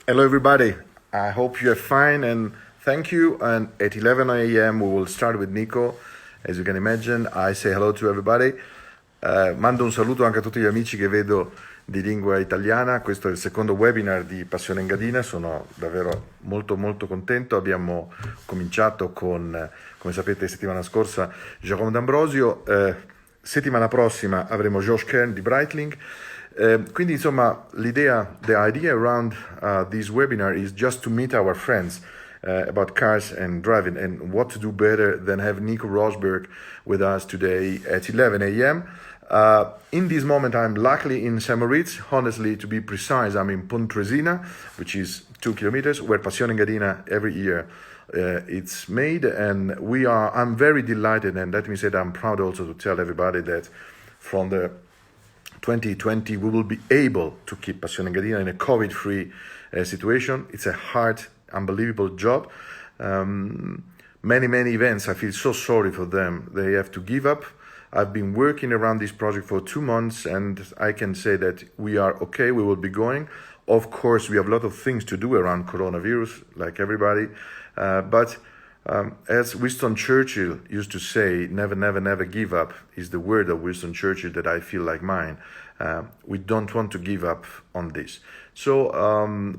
Hello, everybody. I hope you're fine and thank you. And at 11 a.m., we will start with Nico. As you can imagine, I say hello to everybody. Mando un saluto anche a tutti gli amici che vedo di lingua italiana. Questo è il secondo webinar di Passione Engadina. Sono davvero molto contento. Abbiamo cominciato con, come sapete, settimana scorsa Jérôme D'Ambrosio. Settimana prossima avremo Josh Kern di Breitling. Quindi insomma the idea around this webinar is just to meet our friends about cars and driving, and what to do better than have Nico Rosberg with us today at 11 a.m. In this moment, I'm luckily in St. Moritz. Honestly, to be precise, I'm in Pontresina, which is 2 kilometers, where Passione Engadina every year it's made, and I'm very delighted, and let me say that I'm proud also to tell everybody that from the 2020 we will be able to keep Passione Engadina in a COVID-free situation. It's a hard, unbelievable job. Many events, I feel so sorry for them. They have to give up. I've been working around this project for 2 months, and I can say that we are okay. We will be going. Of course, we have a lot of things to do around coronavirus, like everybody. But as Winston Churchill used to say, never give up is the word of Winston Churchill that I feel like mine. We don't want to give up on this. So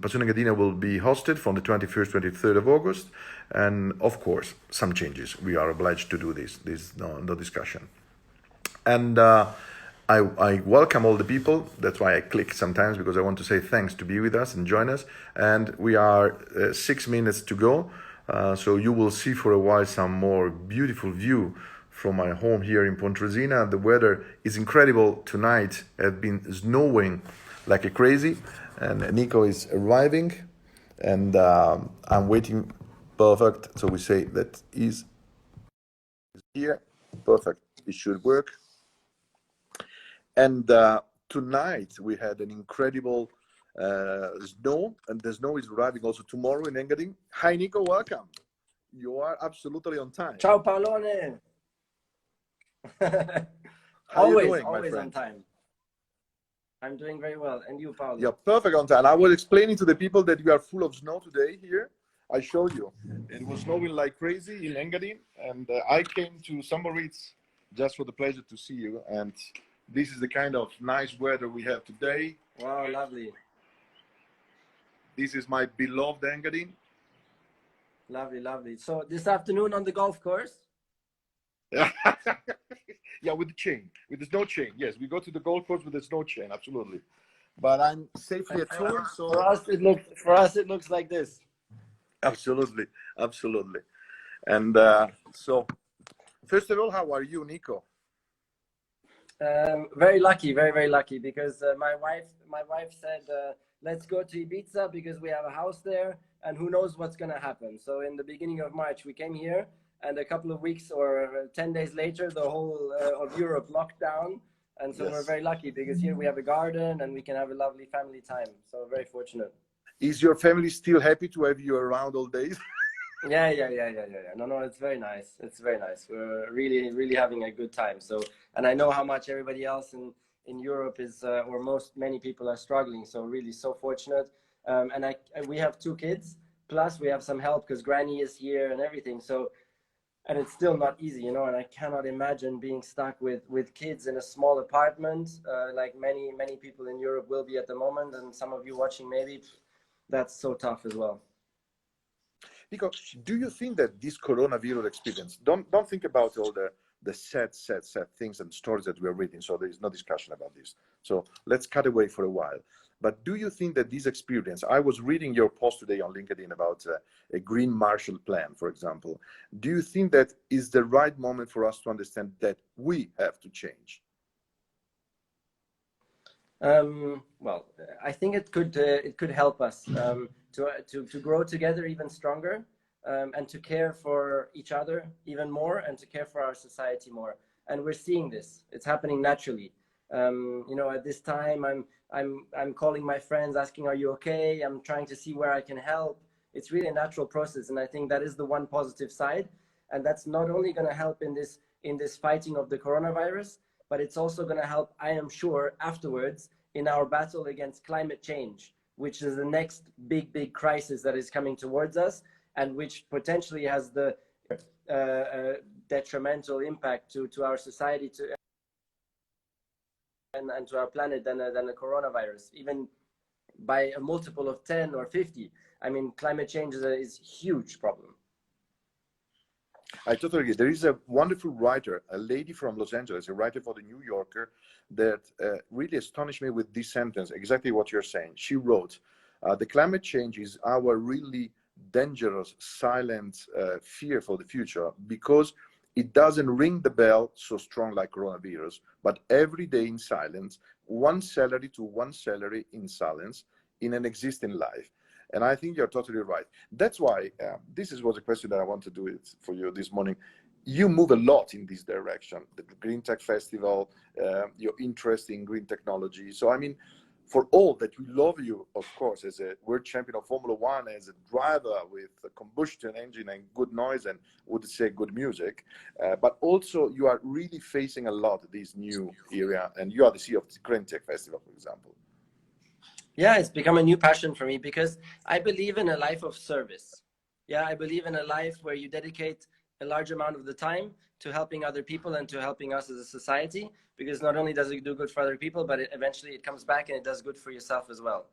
Passione Engadina will be hosted from the 21st, 23rd of August. And of course, some changes. We are obliged to do this. There's no discussion. And I welcome all the people. That's why I click sometimes, because I want to say thanks to be with us and join us. And we are 6 minutes to go. So you will see for a while some more beautiful view from my home here in Pontresina. The weather is incredible tonight. It has been snowing like a crazy, and Nico is arriving, and I'm waiting. Perfect. So we say that is here. Perfect. It should work. And tonight we had an incredible snow, and the snow is arriving also tomorrow in Engadin. Hi Nico, welcome. You are absolutely on time. Ciao Paolone. How are you doing, always on time. I'm doing very well. And you, Paolo? You're perfect on time. I was explaining to the people that you are full of snow today here. I showed you. It was snowing like crazy in Engadin, and I came to St. Moritz just for the pleasure to see you. And this is the kind of nice weather we have today. Wow, lovely. This is my beloved Engadin. Lovely. So this afternoon on the golf course? Yeah, with the chain, with the snow chain. Yes, we go to the golf course with the snow chain, absolutely. But I'm safely at home, so for us it looks like this. Absolutely. And so, first of all, how are you, Nico? Very lucky, very lucky, because my wife said let's go to Ibiza because we have a house there, and who knows what's gonna happen. So in the beginning of March we came here, and a couple of weeks or 10 days later the whole of Europe locked down, and so yes, we're very lucky because here we have a garden and we can have a lovely family time. So very fortunate. Is your family still happy to have you around all days? Yeah. No, it's very nice. We're really having a good time. So, and I know how much everybody else in Europe is, or many people are struggling. So really so fortunate. And we have 2 kids, plus we have some help because Granny is here and everything. So, and it's still not easy, you know, and I cannot imagine being stuck with kids in a small apartment, like many people in Europe will be at the moment. And some of you watching, maybe that's so tough as well. Because do you think that this coronavirus experience, don't think about all the sad things and stories that we are reading, so there is no discussion about this. So let's cut away for a while. But do you think that this experience, I was reading your post today on LinkedIn about a Green Marshall Plan, for example. Do you think that is the right moment for us to understand that we have to change? Well, I think it could help us to grow together even stronger, and to care for each other even more, and to care for our society more. And we're seeing this; it's happening naturally. You know, at this time, I'm calling my friends, asking, "Are you okay?" I'm trying to see where I can help. It's really a natural process, and I think that is the one positive side. And that's not only going to help in this fighting of the coronavirus, but it's also going to help, I am sure, afterwards in our battle against climate change. which is the next big crisis that is coming towards us, and which potentially has the detrimental impact to our society and to our planet than the coronavirus, even by a multiple of 10 or 50. I mean, climate change is a huge problem. I totally agree. There is a wonderful writer, a lady from Los Angeles, a writer for the New Yorker, that really astonished me with this sentence, exactly what you're saying. She wrote, the climate change is our really dangerous, silent fear for the future, because it doesn't ring the bell so strong like coronavirus, but every day in silence, one salary to one salary in silence in an existing life. And I think you're totally right. That's why this was a question that I want to do it for you this morning. You move a lot in this direction, the Green Tech Festival, your interest in green technology. So, I mean, for all that we love you, of course, as a world champion of Formula One, as a driver with a combustion engine and good noise and would say good music, but also you are really facing a lot this new area, and you are the CEO of the Green Tech Festival, for example. Yeah, it's become a new passion for me because I believe in a life of service. Yeah, I believe in a life where you dedicate a large amount of the time to helping other people and to helping us as a society, because not only does it do good for other people, but eventually it comes back and it does good for yourself as well.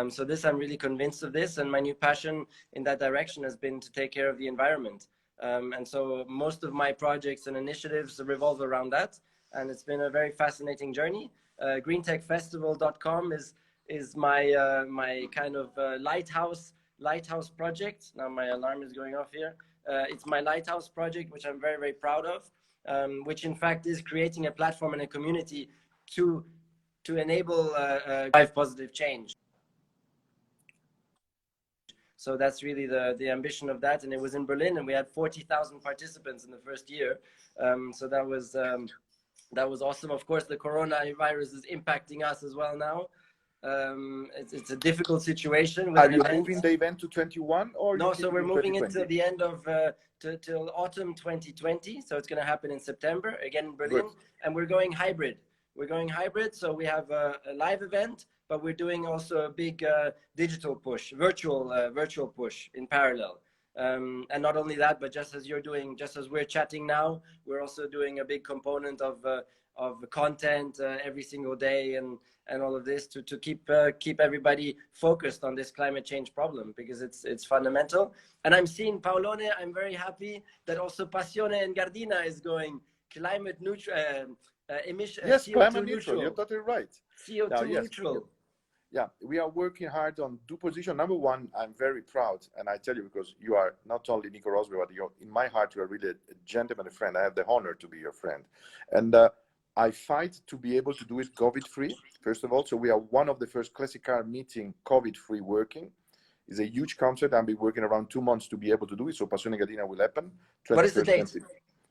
So this, I'm really convinced of this, and my new passion in that direction has been to take care of the environment. And so most of my projects and initiatives revolve around that, and it's been a very fascinating journey. GreenTechFestival.com is my my kind of lighthouse project. Now my alarm is going off here. It's my lighthouse project, which I'm very proud of, which in fact is creating a platform and a community to enable drive positive change. So that's really the ambition of that, and it was in Berlin, and we had 40,000 participants in the first year. So that was awesome. Of course, the coronavirus is impacting us as well now. It's a difficult situation. Are you moving the event to 21 or no? So we're moving it to the end of till autumn 2020. So it's going to happen in September again in Berlin. Good. And we're going hybrid. So we have a live event, but we're doing also a big digital push, virtual push in parallel. And not only that, but just as we're chatting now, we're also doing a big component of content every single day and all of this to keep everybody focused on this climate change problem, because it's fundamental. And I'm seeing, Paolone, I'm very happy that also Passione Engadina is going climate neutral, emission. Yes, CO2 climate neutral. You're totally right. CO2 now, yes, neutral. Yeah, we are working hard on two positions. Number one, I'm very proud, and I tell you, because you are not only Nico Rosberg, but you're, in my heart, you are really a gentleman, a friend. I have the honor to be your friend. And I fight to be able to do it COVID-free, first of all. So we are one of the first classic car meeting COVID-free working. It's a huge concert. I've been working around 2 months to be able to do it. So Passione Engadina will happen. What is the date?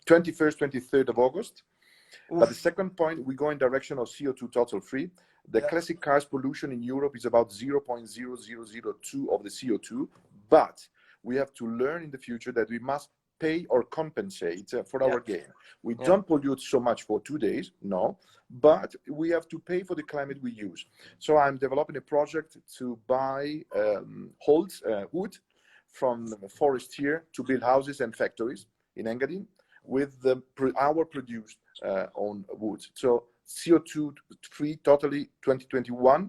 21st, 23rd of August. Oof. But the second point, we go in direction of CO2 total free. The classic cars pollution in Europe is about 0.0002 of the CO2. But we have to learn in the future that we must pay or compensate for our gain. We don't pollute so much for 2 days, no, but we have to pay for the climate we use. So I'm developing a project to buy wood from the forest here to build houses and factories in Engadine with our produced own wood. So CO2 free totally 2021.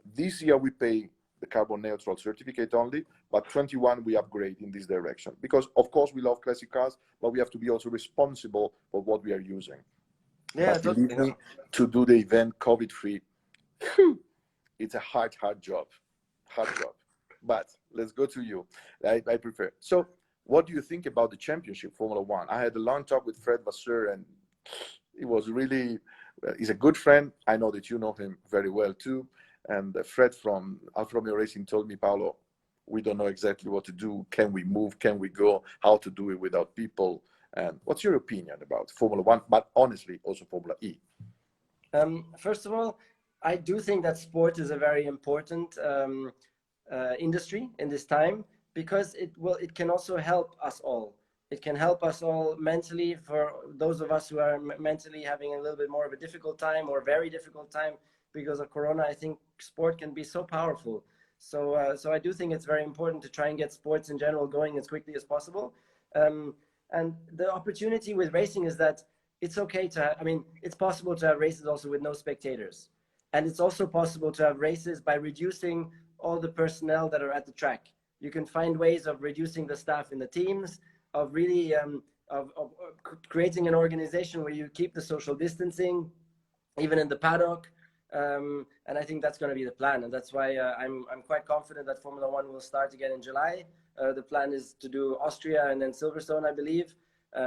This year we pay the carbon neutral certificate only, but 21 we upgrade in this direction, because of course we love classic cars, but we have to be also responsible for what we are using. Yeah, but believe me, to do the event COVID free, it's a hard job, but let's go to you. I prefer. So what do you think about the championship Formula One? I had a long talk with Fred Vasseur, and it was really, he's a good friend. I know that you know him very well too. And Fred from Alfa Romeo Racing told me, Paolo, we don't know exactly what to do. Can we move? Can we go? How to do it without people? And what's your opinion about Formula One, but honestly also Formula E? First of all, I do think that sport is a very important industry in this time, because it can also help us all. It can help us all mentally, for those of us who are mentally having a little bit more of a difficult time or very difficult time because of Corona. I think sport can be so powerful. So I do think it's very important to try and get sports in general going as quickly as possible. And the opportunity with racing is that it's okay to have, I mean, it's possible to have races also with no spectators. And it's also possible to have races by reducing all the personnel that are at the track. You can find ways of reducing the staff in the teams, of really of creating an organization where you keep the social distancing, even in the paddock. And I think that's going to be the plan. And that's why I'm quite confident that Formula One will start again in July. The plan is to do Austria and then Silverstone, I believe.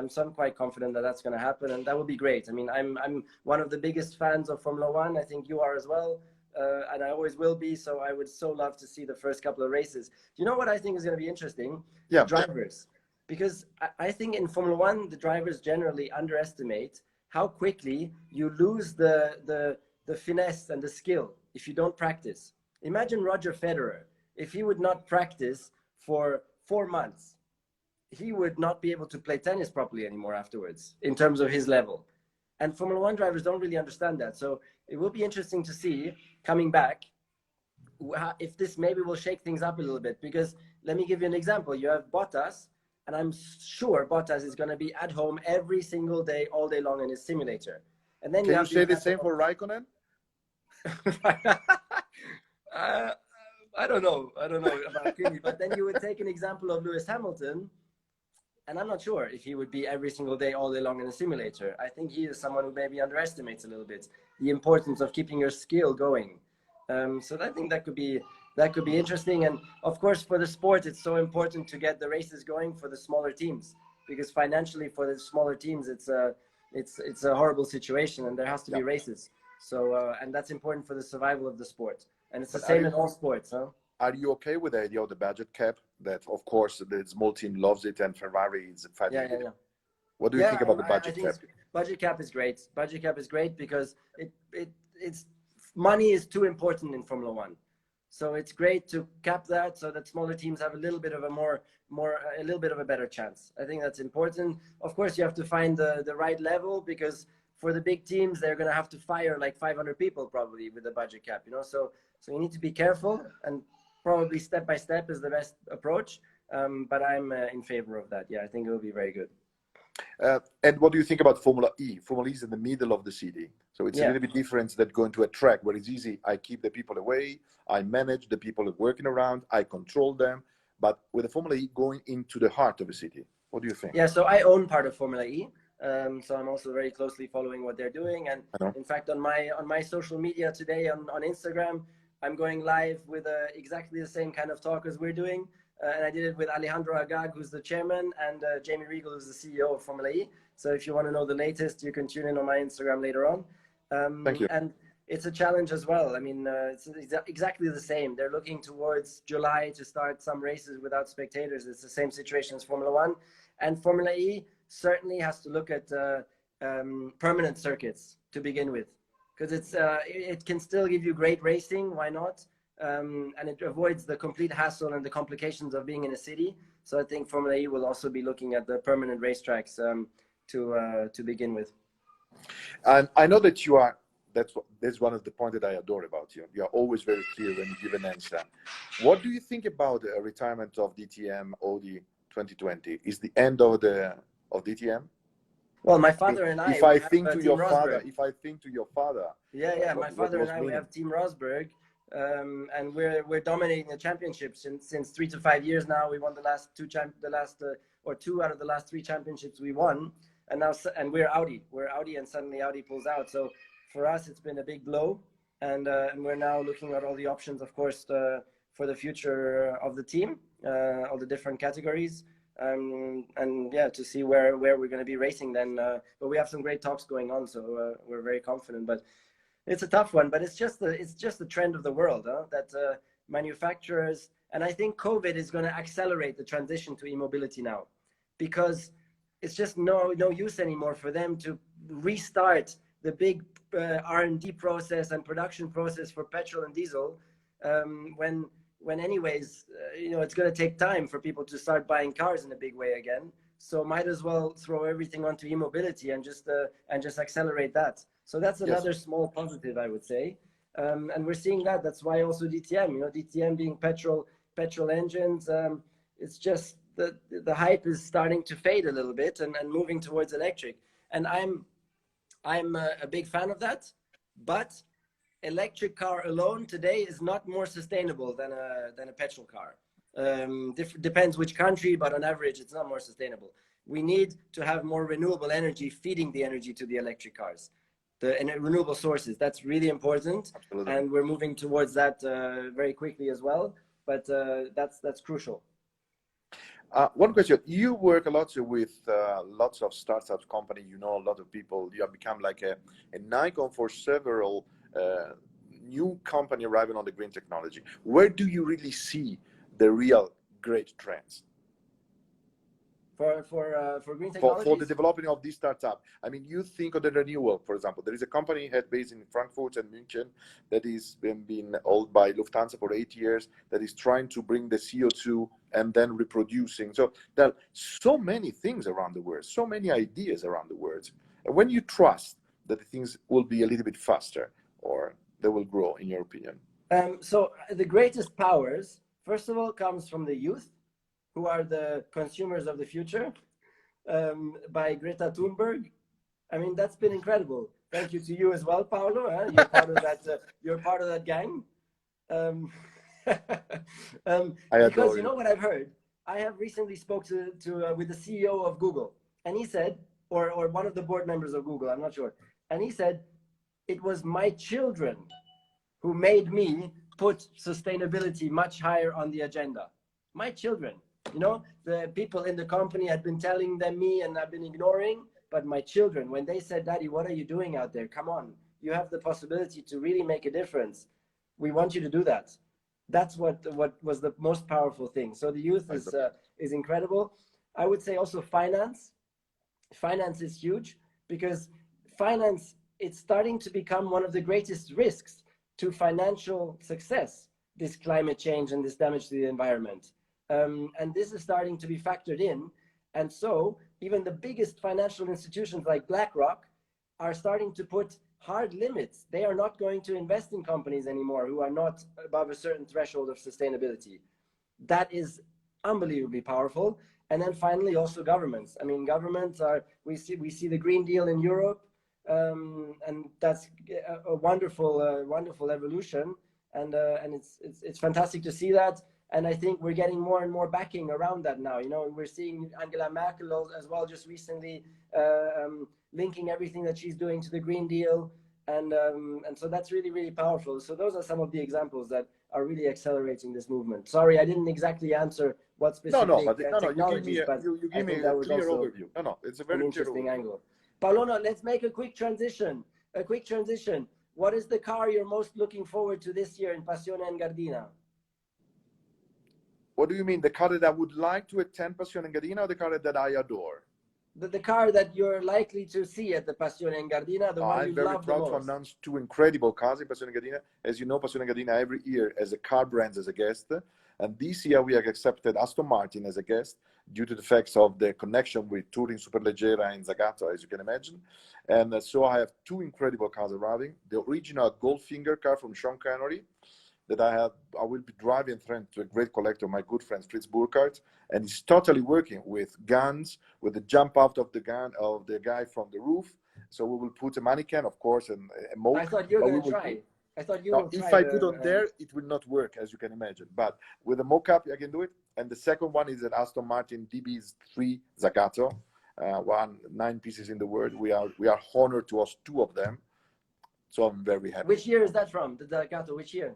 So I'm quite confident that that's going to happen, and that will be great. I mean, I'm one of the biggest fans of Formula One. I think you are as well, and I always will be. So I would so love to see the first couple of races. You know what I think is going to be interesting? Yeah. The drivers, because I think in Formula One the drivers generally underestimate how quickly you lose the finesse and the skill if you don't practice. Imagine Roger Federer. If he would not practice for 4 months, he would not be able to play tennis properly anymore afterwards in terms of his level. And Formula One drivers don't really understand that. So it will be interesting to see coming back if this maybe will shake things up a little bit. Because let me give you an example. You have Bottas, and I'm sure Bottas is going to be at home every single day, all day long in his simulator. And then Can you say the same for Raikkonen? I don't know about Kimi, but then you would take an example of Lewis Hamilton, and I'm not sure if he would be every single day, all day long in a simulator. I think he is someone who maybe underestimates a little bit the importance of keeping your skill going. So I think that could be interesting. And of course, for the sport, it's so important to get the races going for the smaller teams, because financially for the smaller teams, it's a horrible situation, and there has to be races. So and that's important for the survival of the sport. And it's the same in all sports, huh? Are you okay with the idea of the budget cap? That, of course, the small team loves it, and Ferrari is fighting it. Yeah. What do you think about the budget cap? Budget cap is great. Budget cap is great because it's money is too important in Formula One. So it's great to cap that so that smaller teams have a little bit of a little bit of a better chance. I think that's important. Of course, you have to find the right level, because for the big teams, they're going to have to fire like 500 people probably with the budget cap, you know. So you need to be careful, and probably step by step is the best approach. But I'm in favor of that. Yeah, I think it will be very good. And what do you think about Formula E? Formula E is in the middle of the city. So it's a little bit different than going to a track where it's easy. I keep the people away. I manage the people working around. I control them. But with the Formula E going into the heart of the city, what do you think? Yeah, so I own part of Formula E. So I'm also very closely following what they're doing. And in fact, on my social media today on Instagram, I'm going live with exactly the same kind of talk as we're doing. And I did it with Alejandro Agag, who's the chairman, and Jamie Regal, who's the CEO of Formula E. So if you want to know the latest, you can tune in on my Instagram later on. Thank you. And it's a challenge as well. I mean, it's exactly the same. They're looking towards July to start some races without spectators. It's the same situation as Formula One. And Formula E certainly has to look at permanent circuits to begin with, because it can still give you great racing. Why not? And it avoids the complete hassle and the complications of being in a city. So I think Formula E will also be looking at the permanent racetracks to begin with. And I know that you are. That's one of the points that I adore about you. You are always very clear when you give an answer. What do you think about the retirement of DTM Audi 2020? Is the end of DTM? Well, my father and I. If I think to your father. Yeah. My father and I, we have Team Rosberg. And we're dominating the championships since 3 to 5 years now. We won the last two out of the last 3 championships we won, and we're Audi, and suddenly Audi pulls out. So for us, it's been a big blow, and we're now looking at all the options, of course, for the future of the team, all the different categories, and to see where we're going to be racing then. But we have some great talks going on, so we're very confident. But it's a tough one, but it's just the trend of the world, that manufacturers, and I think COVID is going to accelerate the transition to e-mobility now, because it's just no use anymore for them to restart the big R&D process and production process for petrol and diesel when anyways, it's going to take time for people to start buying cars in a big way again. So might as well throw everything onto e-mobility and just accelerate that. So that's another small positive, I would say. And we're seeing that. That's why also DTM, DTM being petrol engines, it's just the hype is starting to fade a little bit and moving towards electric. And I'm a big fan of that, but electric car alone today is not more sustainable than a petrol car. Depends which country, but on average, it's not more sustainable. We need to have more renewable energy feeding the energy to the electric cars, and renewable sources. That's really important. Absolutely. And we're moving towards that very quickly as well. But that's crucial. One question: you work a lot with lots of startups company. You know a lot of people. You have become like an icon for several new company arriving on the green technology. Where do you really see the real great trends for green technologies? For the developing of this startup? I mean, you think of the renewal, for example. There is a company head based in Frankfurt and München that is been owned by Lufthansa for 8 years, that is trying to bring the CO2 and then reproducing. So there are so many things around the world, so many ideas around the world. And when you trust that the things will be a little bit faster or they will grow, in your opinion? So the greatest powers, first of all, comes from the youth, who are the consumers of the future, by Greta Thunberg. I mean, that's been incredible. Thank you to you as well, Paolo. You're part of that. You're part of that gang. Because you know what I've heard. I have recently spoke with the CEO of Google, and he said, or one of the board members of Google, I'm not sure, and he said, it was my children who made me put sustainability much higher on the agenda. My children. The people in the company had been telling them me and I've been ignoring, but my children, when they said, Daddy, what are you doing out there? Come on, you have the possibility to really make a difference. We want you to do that. That's what was the most powerful thing. So the youth is incredible. I would say also finance. Finance is huge because finance, it's starting to become one of the greatest risks to financial success, this climate change and this damage to the environment. And this is starting to be factored in. And so even the biggest financial institutions like BlackRock are starting to put hard limits. They are not going to invest in companies anymore who are not above a certain threshold of sustainability. That is unbelievably powerful. And then finally, also governments. I mean, governments we see the Green Deal in Europe, and that's a wonderful evolution. And it's fantastic to see that. And I think we're getting more and more backing around that now. We're seeing Angela Merkel as well just recently linking everything that she's doing to the Green Deal. And so that's really, really powerful. So those are some of the examples that are really accelerating this movement. Sorry, I didn't exactly answer what specific technologies, but you give me a clear overview. It's a very interesting angle. Paolo, let's make a quick transition. What is the car you're most looking forward to this year in Passione Engadina? What do you mean? The car that I would like to attend Passione Engadina, or the car that I adore? The car that you're likely to see at the Passione Engadina, the one you love the most. I'm very proud to announce 2 incredible cars in Passione Engadina. As you know, Passione Engadina every year has a car brand as a guest. And this year we have accepted Aston Martin as a guest due to the fact of the connection with Touring Superleggera and Zagato, as you can imagine. And so I have 2 incredible cars arriving. The original Goldfinger car from Sean Connery, that I will be driving to a great collector, my good friend Fritz Burkhardt, and he's totally working with guns, with the jump out of the gun of the guy from the roof. So we will put a mannequin, of course, and a moat. I thought you were going to try. If I put on there, it will not work, as you can imagine. But with a mock-up, I can do it. And the second one is an Aston Martin DB3 Zagato, 9 pieces in the world. We are honored to host 2 of them. So I'm very happy. Which year is that from? The Zagato, which year?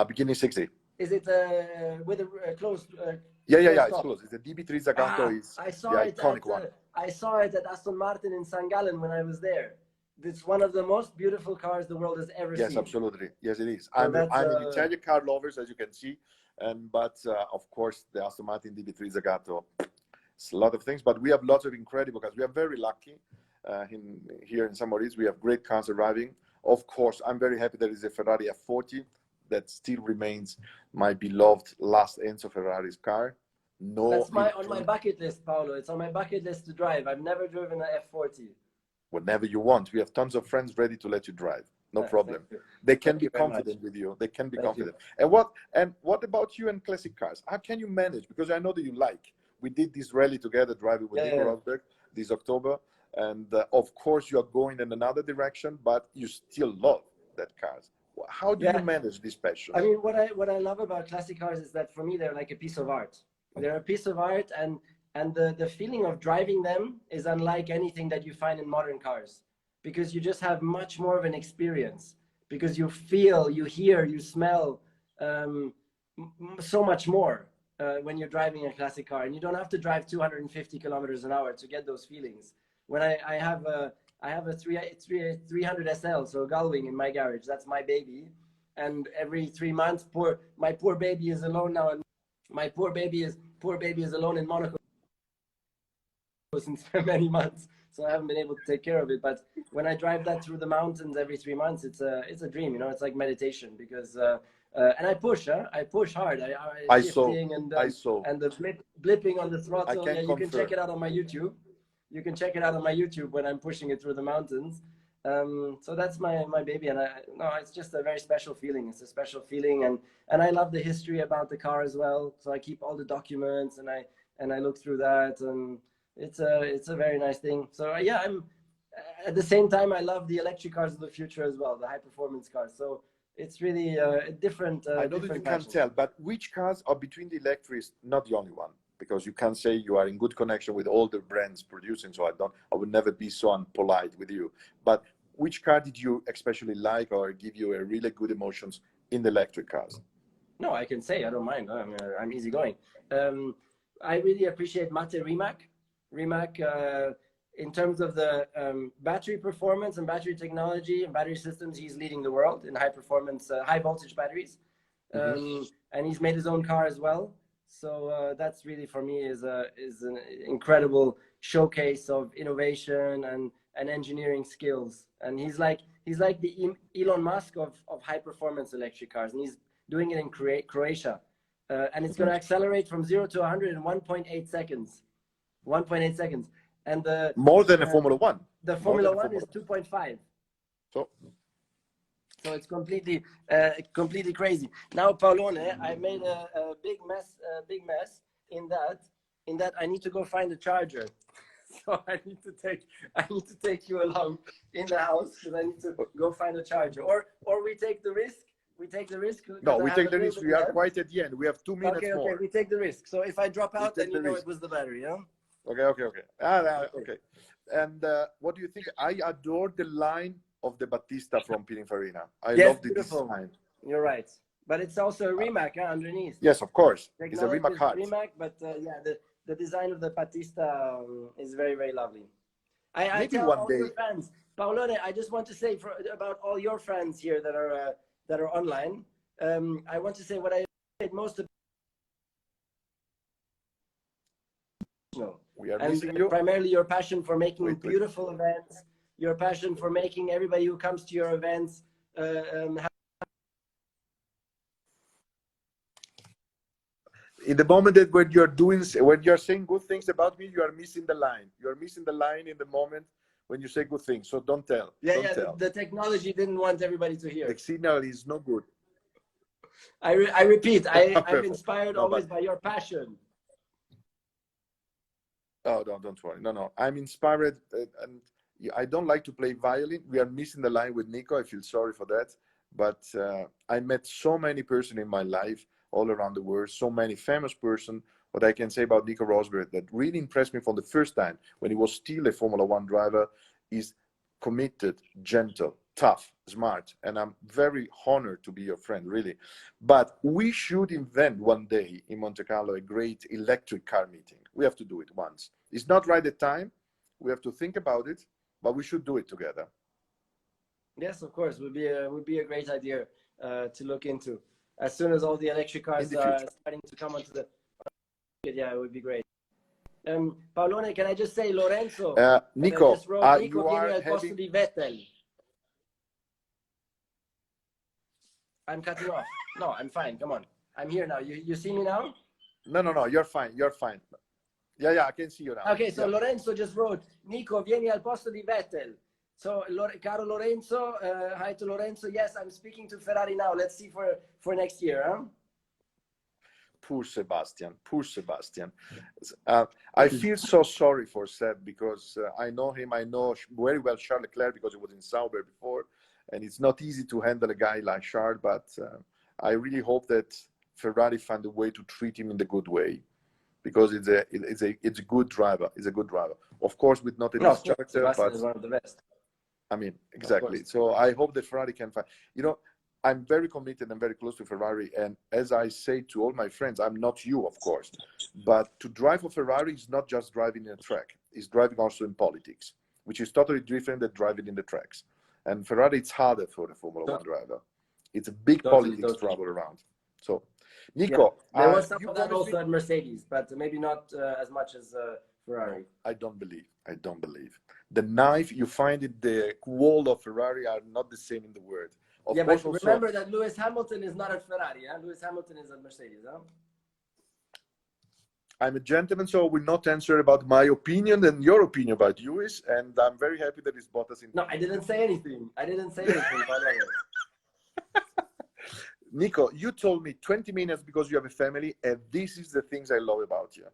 Beginning 60. Is it with a closed? Yeah, it's closed. It's a DB3 Zagato. I saw it iconic one. I saw it at Aston Martin in St. Gallen when I was there. It's one of the most beautiful cars the world has ever seen. Yes, absolutely. Yes, it is. I'm an Italian car lover, as you can see, but of course the Aston Martin DB3 Zagato. It's a lot of things, but we have lots of incredible cars. We are very lucky here in St. Moritz. We have great cars arriving. Of course, I'm very happy there is a Ferrari F40 that still remains my beloved last Enzo Ferrari's car. That's on my bucket list, Paolo. It's on my bucket list to drive. I've never driven an F40. Whenever you want. We have tons of friends ready to let you drive. No problem. They can be confident with you. They can be confident. And what about you and classic cars? How can you manage? Because I know that you like. We did this rally together, driving with Nico Rosberg this October, and of course you are going in another direction, but you still love that cars. How do you manage this passion? I mean, what I love about classic cars is that for me they're like a piece of art. They're a piece of art, and the feeling of driving them is unlike anything that you find in modern cars, because you just have much more of an experience, because you feel, you hear, you smell so much more when you're driving a classic car, and you don't have to drive 250 kilometers an hour to get those feelings. When I have a 300 SL, so a Gullwing in my garage. That's my baby, and every 3 months, my poor baby is alone now, and my poor baby is alone in Monaco since many months, so I haven't been able to take care of it. But when I drive that through the mountains every 3 months, it's a dream, you know. It's like meditation, because and I push hard. I saw and the blipping on the throttle. Yeah, you can check it out on my YouTube. You can check it out on my YouTube when I'm pushing it through the mountains. So that's my baby, and it's just a very special feeling. It's a special feeling, and I love the history about the car as well. So I keep all the documents, and I look through that, and it's a very nice thing. So yeah, I'm at the same time, I love the electric cars of the future as well, the high performance cars. So it's really a different. I know that you can't tell, but which cars are between the electrics? Not the only one, because you can say you are in good connection with all the brands producing. So I would never be so unpolite with you. But which car did you especially like, or give you a really good emotions in the electric cars? No, I can say I don't mind. I'm easygoing. I really appreciate Mate Rimac. In terms of the battery performance and battery technology and battery systems, he's leading the world in high performance, high voltage batteries. And he's made his own car as well. So that's really, for me, is an incredible showcase of innovation and engineering skills. And he's like the Elon Musk of high performance electric cars, and he's doing it in Croatia. And it's going to accelerate from 0 to 100 in 1.8 seconds. 1.8 seconds. And more than a Formula One. The Formula One is 2.5. So it's completely crazy. Now, Paolone, I made a big mess in that I need to go find a charger. So I need to take you along in the house, because I need to go find a charger. Or we take the risk. We take the risk. No, we take the risk. We are quite at the end. We have 2 minutes more. Okay, we take the risk. So if I drop out, then you know it was the battery, yeah? Okay. Okay. And what do you think? I adore the line of the Battista from Pininfarina. I love the design. You're right. But it's also a Rimac underneath. Yes, of course. It's a Rimac heart. Rimac, but the design of the Battista is very, very lovely. I tell all your fans, Paolone, I just want to say about all your friends here that are online. I want to say what I appreciate most. We are missing you. Primarily your passion for making beautiful events, your passion for making everybody who comes to your events in the moment that when you're saying good things about me, you are missing the line. You are missing the line in the moment when you say good things. So don't tell. The technology didn't want everybody to hear. The signal is no good. I repeat, I'm inspired always by your passion. Oh, don't worry. No. I'm inspired, and I don't like to play violin. We are missing the line with Nico. I feel sorry for that. But I met so many persons in my life all around the world, so many famous persons. What I can say about Nico Rosberg that really impressed me from the first time when he was still a Formula One driver is committed, gentle, tough, smart. And I'm very honored to be your friend, really. But we should invent one day in Monte Carlo a great electric car meeting. We have to do it once. It's not right at time. We have to think about it, but we should do it together. Yes, of course. Would be a great idea to look into. As soon as all the electric cars are starting to come onto the market, yeah, it would be great. Paolone, can I just say, Lorenzo? Nico, Nico, vieni al posto di Vettel. I'm cutting off. No, I'm fine. Come on. I'm here now. You see me now? No. You're fine. Yeah, I can see you now. Okay, so Lorenzo just wrote, Nico, vieni al posto di Vettel. So, caro Lorenzo, hi to Lorenzo. Yes, I'm speaking to Ferrari now. Let's see for next year, huh? Poor Sebastian, poor Sebastian. I feel so sorry for Seb because I know him. I know very well Charles Leclerc because he was in Sauber before, and it's not easy to handle a guy like Charles. But I really hope that Ferrari find a way to treat him in the good way, because it's a good driver. He's a good driver, of course, with not any structure. Sebastian but is one of the best. I mean, exactly. So I hope that Ferrari can find. I'm very committed and very close to Ferrari. And as I say to all my friends, I'm not you, of course, but to drive for Ferrari is not just driving in a track. It's driving also in politics, which is totally different than driving in the tracks. And Ferrari, it's harder for the Formula One driver. It's a big politics travel around. So, Nico, there was some of that also at Mercedes, but maybe not as much as Ferrari. I don't believe. The knife you find in the wall of Ferrari are not the same in the world. Of course, but remember that Lewis Hamilton is not at Ferrari. Huh? Lewis Hamilton is at Mercedes. Huh? I'm a gentleman, so I will not answer about my opinion and your opinion about Lewis. And I'm very happy that it's Bottas in. No, I didn't say anything. By the way. Nico, you told me 20 minutes because you have a family, and this is the things I love about you.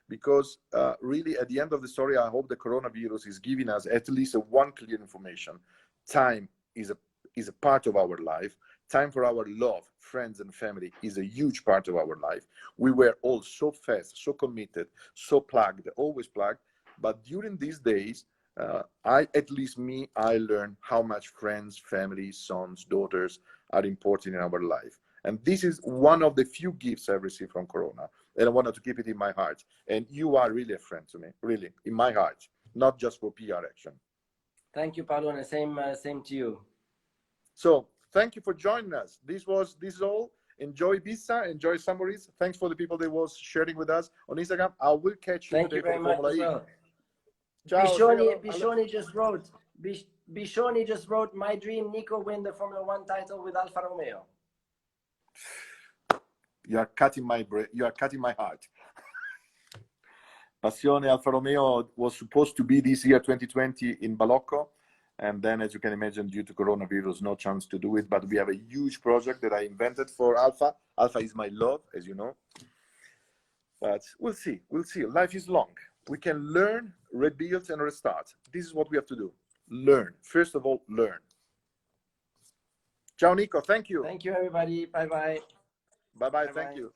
Because really, at the end of the story, I hope the coronavirus is giving us at least one clear information. Time is a part of our life. Time for our love, friends, and family is a huge part of our life. We were all so fast, so committed, so plugged, always plugged. But during these days, I learned how much friends, family, sons, daughters are important in our life. And this is one of the few gifts I received from Corona. And I wanted to keep it in my heart. And you are really a friend to me, really, in my heart, not just for PR action. Thank you, Paolo, and same to you. So thank you for joining us. This is all. Enjoy Ibiza, enjoy Samoris. Thanks for the people that was sharing with us on Instagram. I will catch you today for the Formula E. Bishoni just wrote, my dream, Nico win the Formula One title with Alfa Romeo. You are cutting my heart. Passione Alfa Romeo was supposed to be this year 2020 in Balocco, and then, as you can imagine, due to coronavirus, no chance to do it. But we have a huge project that I invented for Alfa. Alfa is my love, as you know. But we'll see. Life is long. We can learn, rebuild, and restart. This is what we have to do. Learn. First of all, learn. Ciao, Nico. Thank you. Thank you, everybody. Bye-bye. Bye-bye. Thank you.